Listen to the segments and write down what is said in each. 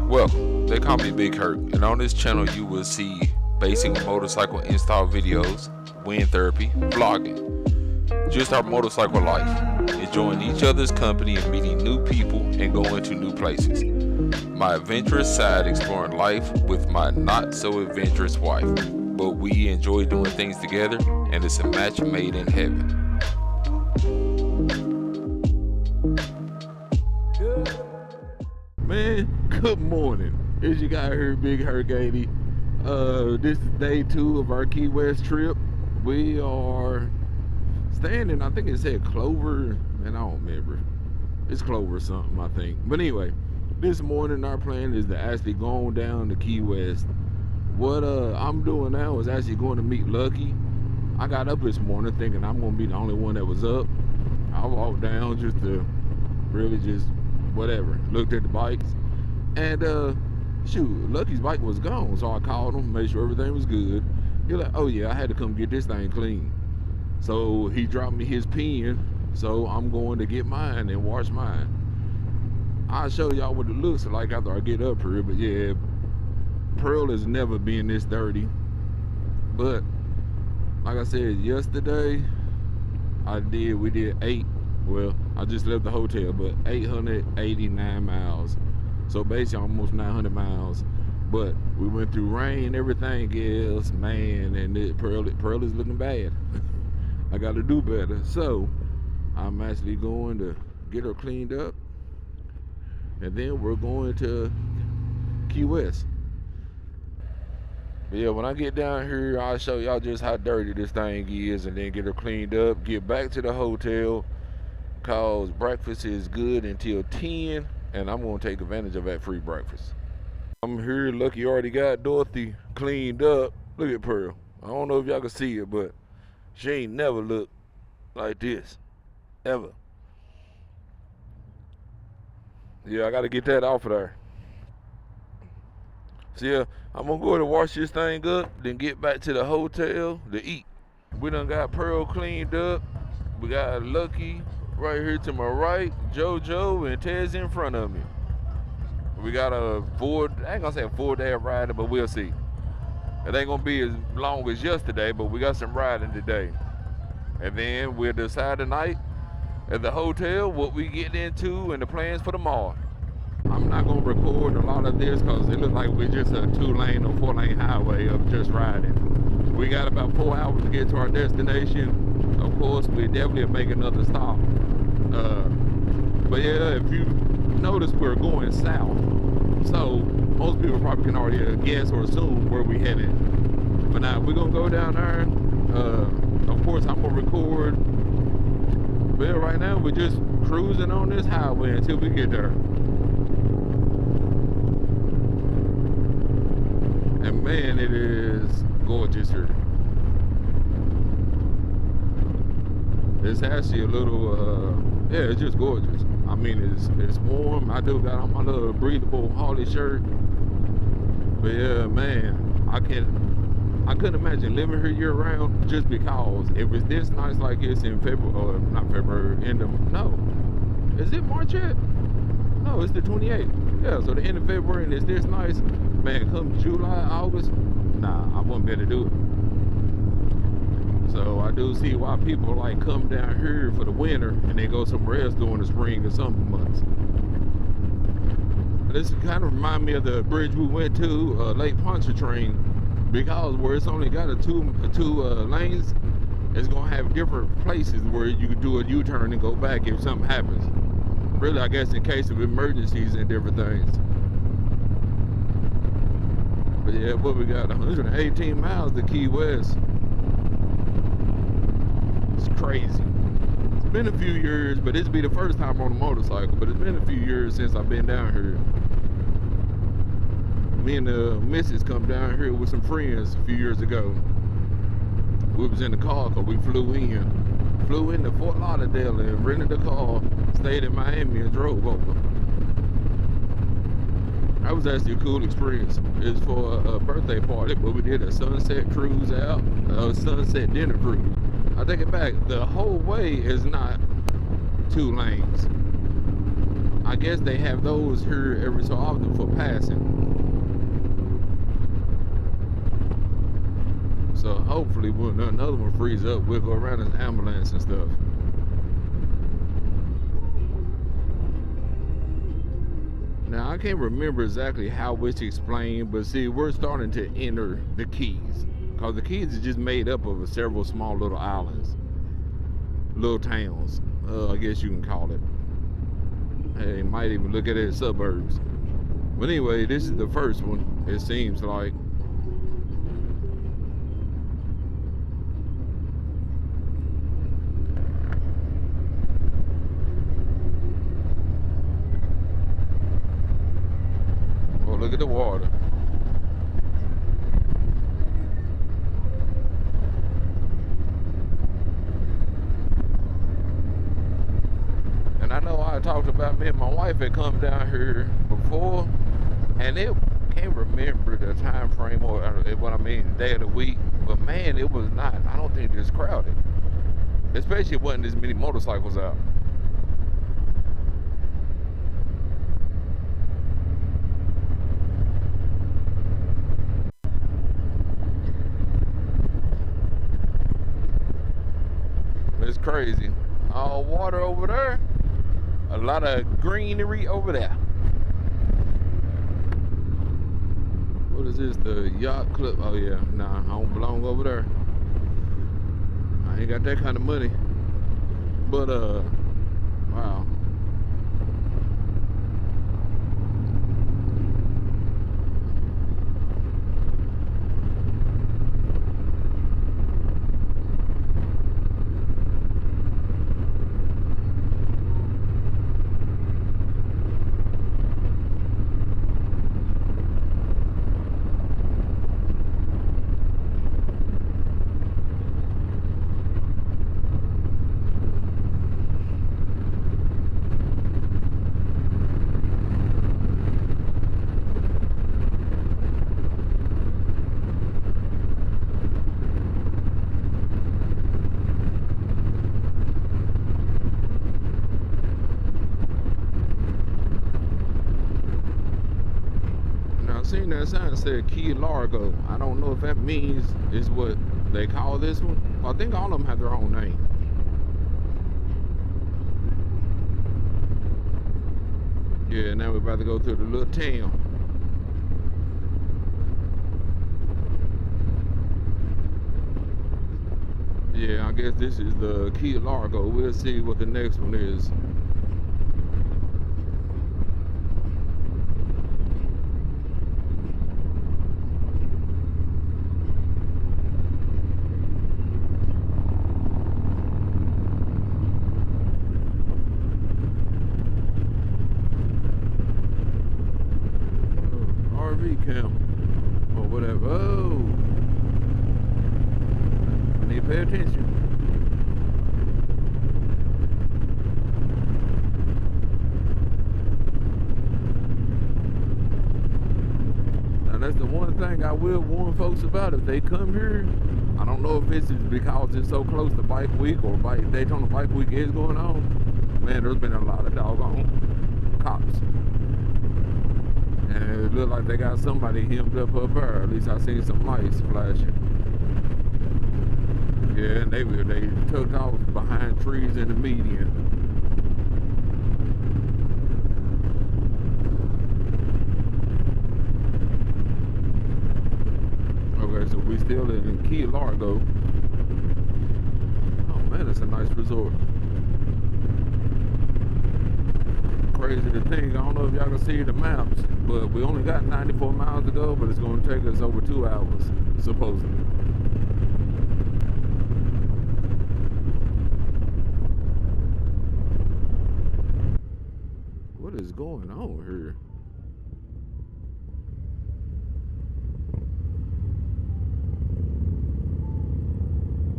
Welcome, they call me Big Hurt, and on this channel you will see basic motorcycle install videos, wind therapy, vlogging, just our motorcycle life, enjoying each other's company and meeting new people and going to new places. My adventurous side exploring life with my not so adventurous wife, but we enjoy doing things together and it's a match made in heaven. Man, good morning. As you got here, Big Hurricane. This is day 2 of our Key West trip. We are staying in, I think it said Clover, and I don't remember. It's Clover something, I think. But anyway, this morning our plan is to actually go on down to Key West. What I'm doing now is actually going to meet Lucky. I got up this morning thinking I'm going to be the only one that was up. I walked down just to really just whatever, looked at the bikes, and shoot, Lucky's bike was gone, so I called him, made sure everything was good. He's like, oh yeah, I had to come get this thing clean. So he dropped me his pen, so I'm going to get mine and wash mine. I'll show y'all what it looks like after I get up here, but yeah, Pearl has never been this dirty. But like I said yesterday, we did 8. Well, I just left the hotel, but 889 miles. So basically almost 900 miles. But we went through rain, everything else, man, and Pearl is looking bad. I got to do better. So I'm actually going to get her cleaned up. And then we're going to Key West. But yeah, when I get down here, I'll show y'all just how dirty this thing is and then get her cleaned up, get back to the hotel. Cause breakfast is good until 10, and I'm gonna take advantage of that free breakfast. I'm here. Lucky already got Dorothy cleaned up. Look at Pearl. I don't know if y'all can see it, but she ain't never looked like this, ever. Yeah, I gotta get that off of there. So yeah, I'm gonna go to wash this thing up, then get back to the hotel to eat. We done got Pearl cleaned up. We got Lucky right here to my right, JoJo and Ted's in front of me. We got I ain't gonna say a full day of riding, but we'll see. It ain't gonna be as long as yesterday, but we got some riding today. And then we'll decide tonight at the hotel what we get into and the plans for tomorrow. I'm not gonna record a lot of this because it looks like we're just a 2-lane or 4-lane highway of just riding. We got about 4 hours to get to our destination. Of course, we definitely make another stop. But yeah, if you notice, we're going south. So most people probably can already guess or assume where we headed. But now we're gonna go down there. Of course, I'm gonna record. But yeah, right now we're just cruising on this highway until we get there. And man, it is gorgeous here. It's actually a little, yeah, it's just gorgeous. I mean, it's warm. I do got on my little breathable Harley shirt. But yeah, man, I couldn't imagine living here year round just because it was this nice like it's in February, or not February, no. Is it March yet? No, it's the 28th. Yeah, so the end of February and it's this nice. Man, come July, August, nah, I wouldn't be able to do it. So I do see why people like come down here for the winter and they go somewhere else during the spring or summer months. This kind of remind me of the bridge we went to, Lake Pontchartrain, because where it's only got two lanes, it's gonna have different places where you could do a U-turn and go back if something happens. Really, I guess in case of emergencies and different things. But yeah, what we got, 118 miles to Key West. Crazy. It's been a few years, but this will be the first time on a motorcycle, but it's been a few years since I've been down here. Me and the missus come down here with some friends a few years ago. We was in the car because we flew into Fort Lauderdale and rented a car, stayed in Miami and drove over. That was actually a cool experience. It was for a birthday party, but we did a sunset cruise out, a sunset dinner cruise. I take it back, the whole way is not 2 lanes. I guess they have those here every so often for passing. So hopefully when another one frees up, we'll go around as ambulance and stuff. Now I can't remember exactly how it's explained, but see, we're starting to enter the Keys. Because the Keys is just made up of several small little islands. Little towns, I guess you can call it. Hey, might even look at it as suburbs. But anyway, this is the first one, it seems like. Oh, look at the water. And I know I talked about me and my wife had come down here before, and it can't remember the time frame or what I mean, day of the week, but man, it was not, I don't think it's crowded. Especially it wasn't as many motorcycles out. It's crazy. All water over there, a lot of greenery over there. What is this, the yacht club? Oh yeah, nah, I don't belong over there. I ain't got that kind of money. But wow. Seen that sign said Key Largo. I don't know if that means is what they call this one. I think all of them have their own name. Yeah, now we're about to go through the little town. Yeah, I guess this is the Key Largo. We'll see what the next one is. Camp or whatever. Oh, I need to pay attention. Now that's the one thing I will warn folks about if they come here. I don't know if it's because it's so close to Bike Week or Daytona Bike Week is going on. Man, there's been a lot of doggone cops. And it looked like they got somebody hemmed up there. At least I seen some lights flashing. Yeah, and they tucked off behind trees in the median. Okay, so we still in Key Largo. Oh man, it's a nice resort. Crazy to think, I don't know if y'all can see the maps, but we only got 94 miles to go, but it's going to take us over 2 hours, supposedly. What is going on here?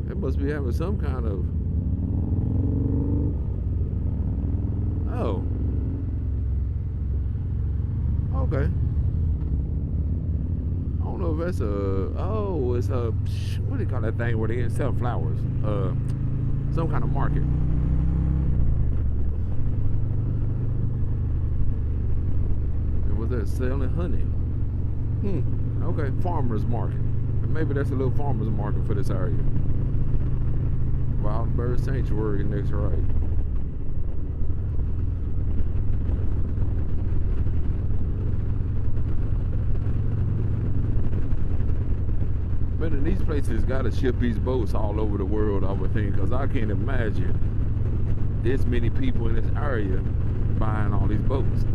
They must be having some kind of... Oh. Okay. I don't know if that's it's a, what do you call that thing where they sell flowers? Some kind of market. Was that selling honey? Okay, farmer's market. Maybe that's a little farmer's market for this area. Wild Bird Sanctuary next right. Man, and these places gotta ship these boats all over the world, I would think, because I can't imagine this many people in this area buying all these boats.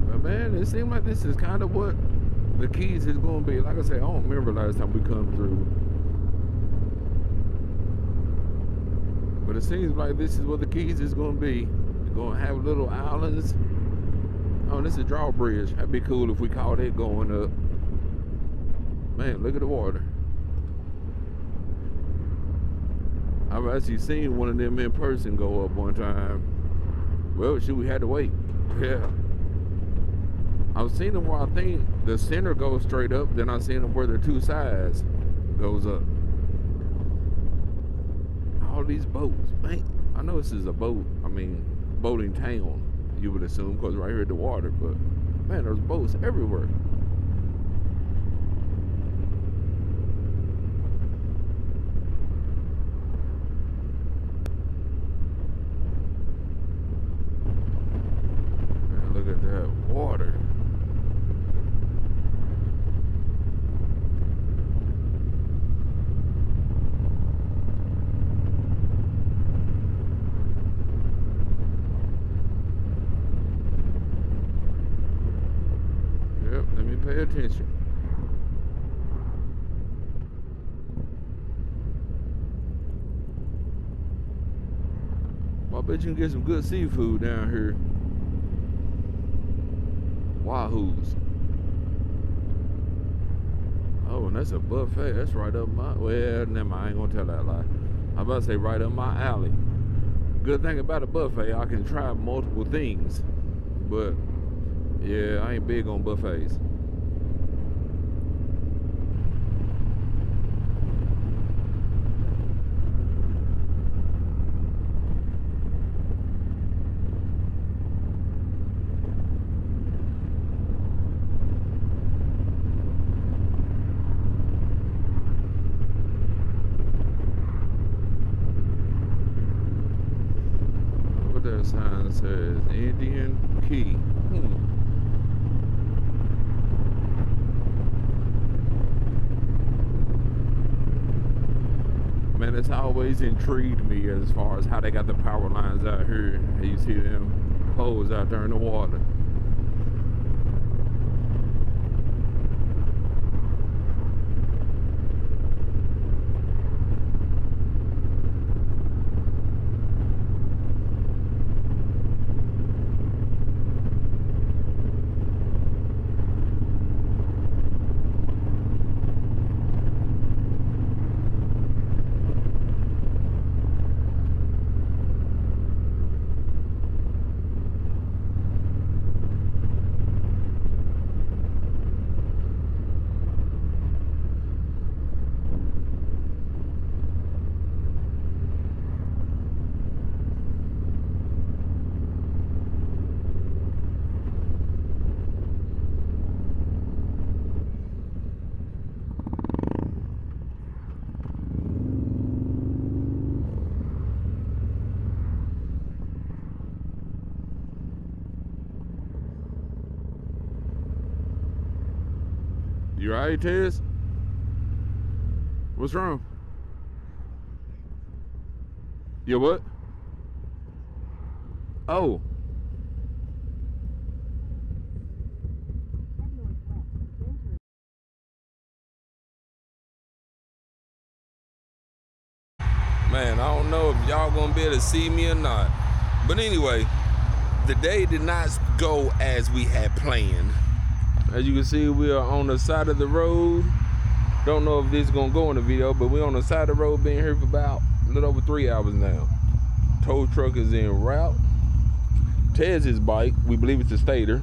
But man, it seems like this is kind of what the Keys is going to be. Like I said, I don't remember last time we come through. But it seems like this is what the Keys is going to be. They're going to have little islands. Oh, this is a drawbridge. That'd be cool if we caught it going up. Man, look at the water. I've actually seen one of them in person go up one time. Well, shoot, we had to wait. Yeah. I've seen them where I think the center goes straight up. Then I've seen them where the two sides goes up. All these boats, man. I know this is a boat. I mean, boating town, you would assume, because right here at the water. But man, there's boats everywhere. Man, look at that water. Pay attention. Well, I bet you can get some good seafood down here. Wahoos. Oh, and that's a buffet. That's right up my... Well, never mind. I ain't gonna tell that lie. I'm about to say right up my alley. Good thing about a buffet, I can try multiple things. But, yeah, I ain't big on buffets. That sign says Indian Key. Man, it's always intrigued me as far as how they got the power lines out here. You see them poles out there in the water. You alright, Tez? What's wrong? You what? Oh. Man, I don't know if y'all gonna be able to see me or not. But anyway, the day did not go as we had planned. As you can see, we are on the side of the road. Don't know if this is gonna go in the video, but we're on the side of the road, been here for about a little over 3 hours now. Tow truck is en route. Tez's bike, we believe it's a stator,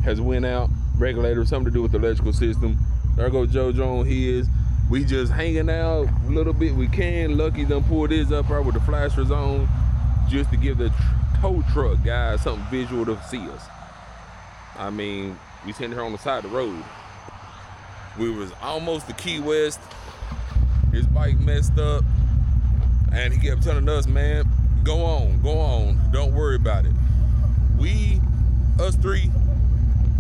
has went out. Regulator, something to do with the electrical system. There goes JoJo on his. We just hanging out a little bit we can. Lucky done pulled his up there with the flashers on just to give the tow truck guys something visual to see us. I mean, we sitting here on the side of the road. We was almost to Key West. His bike messed up. And he kept telling us, man, go on. Don't worry about it. Us three,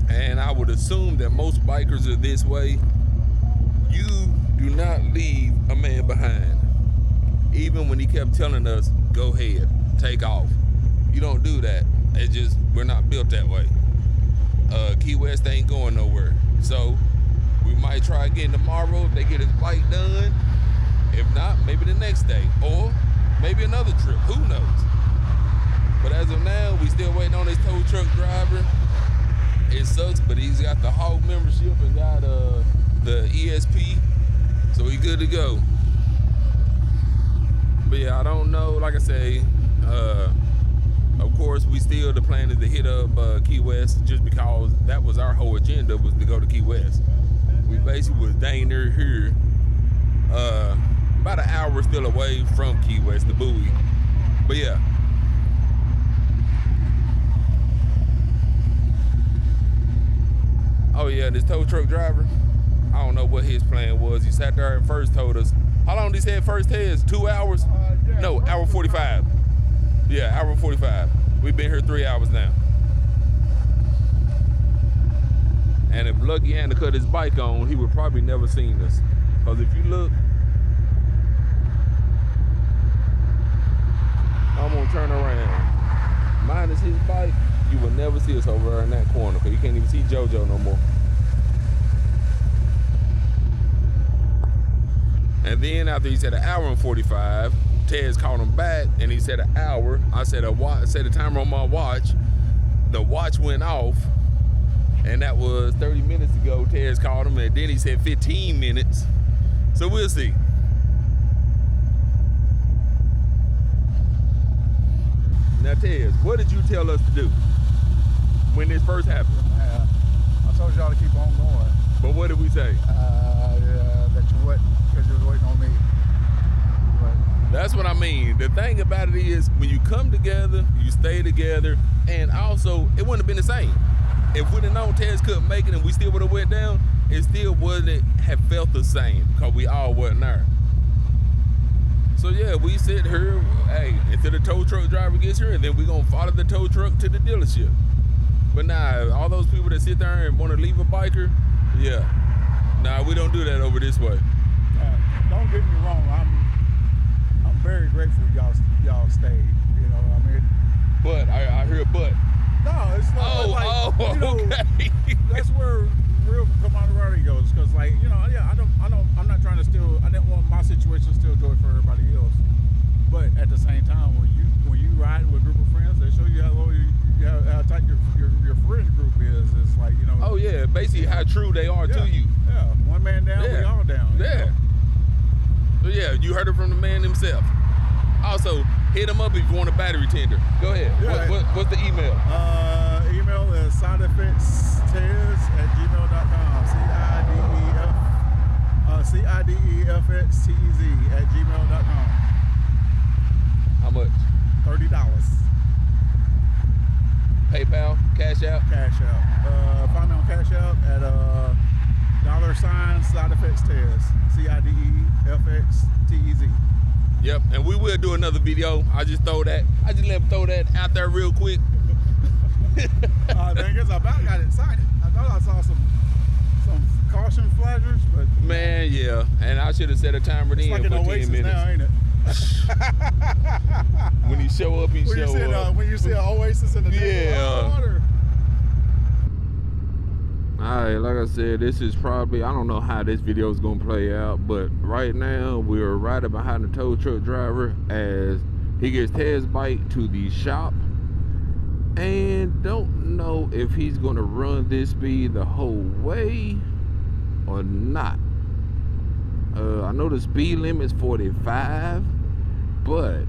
and I would assume that most bikers are this way. You do not leave a man behind. Even when he kept telling us, go ahead, take off. You don't do that. It's just, we're not built that way. Key West ain't going nowhere. So we might try again tomorrow if they get his bike done. If not, maybe the next day. Or maybe another trip. Who knows? But as of now, we still waiting on this tow truck driver. It sucks, but he's got the Hog membership and got the ESP. So we good to go. But yeah, I don't know. Like I say, of course, the plan is to hit up Key West just because that was our whole agenda, was to go to Key West. We basically was dang near here. About an hour still away from Key West, the buoy. But yeah. Oh yeah, this tow truck driver, I don't know what his plan was. He sat there and first told us, how long did he say first is? 2 hours? Yeah, no, hour 45. Yeah, hour 45. We've been here 3 hours now. And if Lucky hadn't cut his bike on, he would probably never seen us. Because if you look, I'm gonna turn around. Minus his bike, you will never see us over there in that corner because you can't even see JoJo no more. And then after he said an hour and 45, Tez called him back and he said an hour. I said the timer on my watch. The watch went off, and that was 30 minutes ago. Tez called him, and then he said 15 minutes. So we'll see. Now, Tez, what did you tell us to do when this first happened? I told y'all to keep on going. But what did we say? That you wouldn't, because you was waiting on me. But that's what I mean. The thing about it is, when you come together, you stay together, and also, it wouldn't have been the same. If we'd have known Tez couldn't make it and we still would have went down, it still wouldn't have felt the same because we all wasn't there. So yeah, we sit here, hey, until the tow truck driver gets here, and then we're gonna follow the tow truck to the dealership. But nah, all those people that sit there and want to leave a biker, yeah, nah, we don't do that over this way. don't get me wrong, I'm very grateful y'all stayed. You know, I mean. But I hear a but. No, it's like, you know, okay. That's where real camaraderie goes, because like, you know, yeah, I'm not trying to steal. I didn't want my situation to steal joy for everybody else. But at the same time, when you ride with a group of friends, they show you how low how tight your friend group is. It's like, you know. Oh yeah, basically how true they are to you. Yeah, one man down, we all down. Yeah. So yeah, you heard it from the man himself. Also, hit him up if you want a battery tender. Go ahead. Yeah. What's the email? Email is sidefxtez@gmail.com. CIDEFXTEZ@gmail.com. How much? $30. PayPal, Cash App. Cash App. Find me on Cash App at $sidefxtez. CIDEFXTEZ. Yep, and we will do another video. I just let him throw that out there real quick. Dang, I about got excited. I thought I saw some caution flashers, but man, yeah. And I should have set a timer it's in like for an 10 Oasis minutes. now, ain't it? When he show up, he show up. When you see an Oasis in the water. Alright, like I said, this is probably, I don't know how this video is going to play out, but right now we're riding behind the tow truck driver as he gets Ted's bike to the shop, and don't know if he's going to run this speed the whole way or not. I know the speed limit is 45, but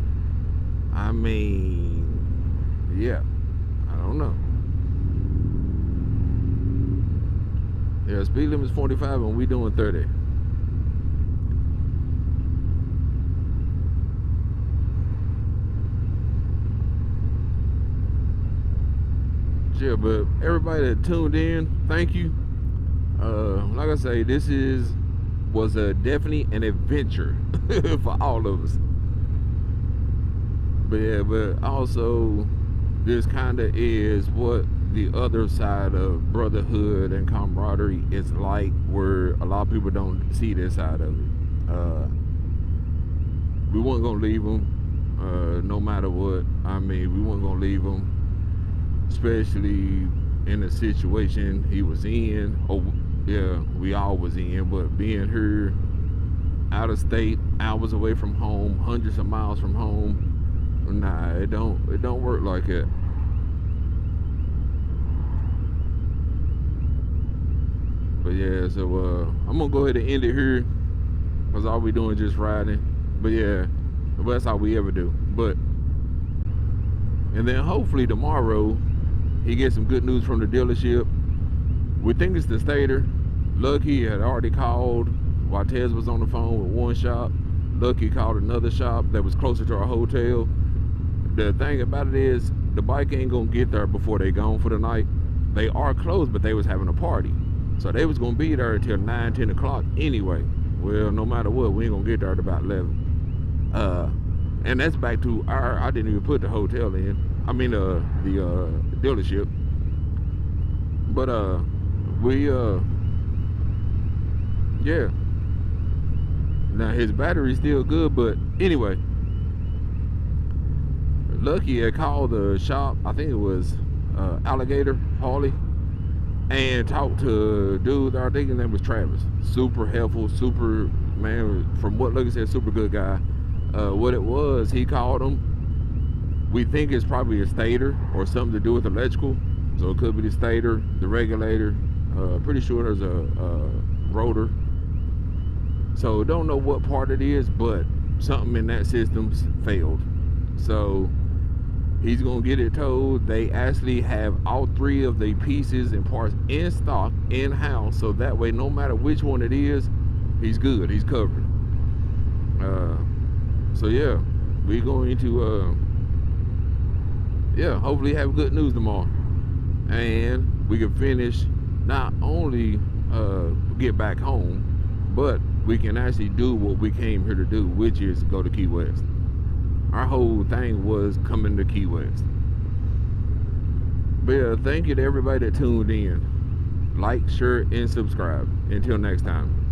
I mean, yeah, I don't know. Yeah, speed limit is 45 and we doing 30. yeah, but everybody that tuned in, thank you. Like I say, this was definitely an adventure for all of us. But yeah, but also this kind of is what the other side of brotherhood and camaraderie is like, where a lot of people don't see this side of it. We weren't gonna leave them, no matter what. I mean, we weren't gonna leave them, especially in the situation he was in. Oh, yeah, we all was in, but being here, out of state, hours away from home, hundreds of miles from home, nah, it don't work like that. But yeah, so I'm gonna go ahead and end it here, because all we doing is just riding. But yeah, well, that's all we ever do. But and then hopefully tomorrow he gets some good news from the dealership. We think it's the Stater. Lucky had already called while Tez was on the phone with one shop. Lucky called another shop that was closer to our hotel. The thing about it is, the bike ain't gonna get there before they gone for the night. They are closed, but they was having a party, so they was gonna be there until 9, 10 o'clock anyway. Well, no matter what, we ain't gonna get there at about 11. And that's back to I didn't even put the hotel in. I mean, the dealership. But yeah. Now his battery's still good, but anyway. Lucky had called the shop, I think it was Alligator Harley, and talked to a dude, I think his name was Travis. Super helpful, super, man, from what Lucky said, super good guy. What it was, he called him. We think it's probably a stator or something to do with electrical. So it could be the stator, the regulator. Pretty sure there's a rotor. So don't know what part it is, but something in that system's failed. So he's gonna get it towed. They actually have all 3 of the pieces and parts in stock, in-house, so that way no matter which one it is, he's good, he's covered. So yeah, we're going to hopefully have good news tomorrow, and we can finish, not only get back home, but we can actually do what we came here to do, which is go to Key West. Our whole thing was coming to Key West. But yeah, thank you to everybody that tuned in. Like, share, and subscribe. Until next time.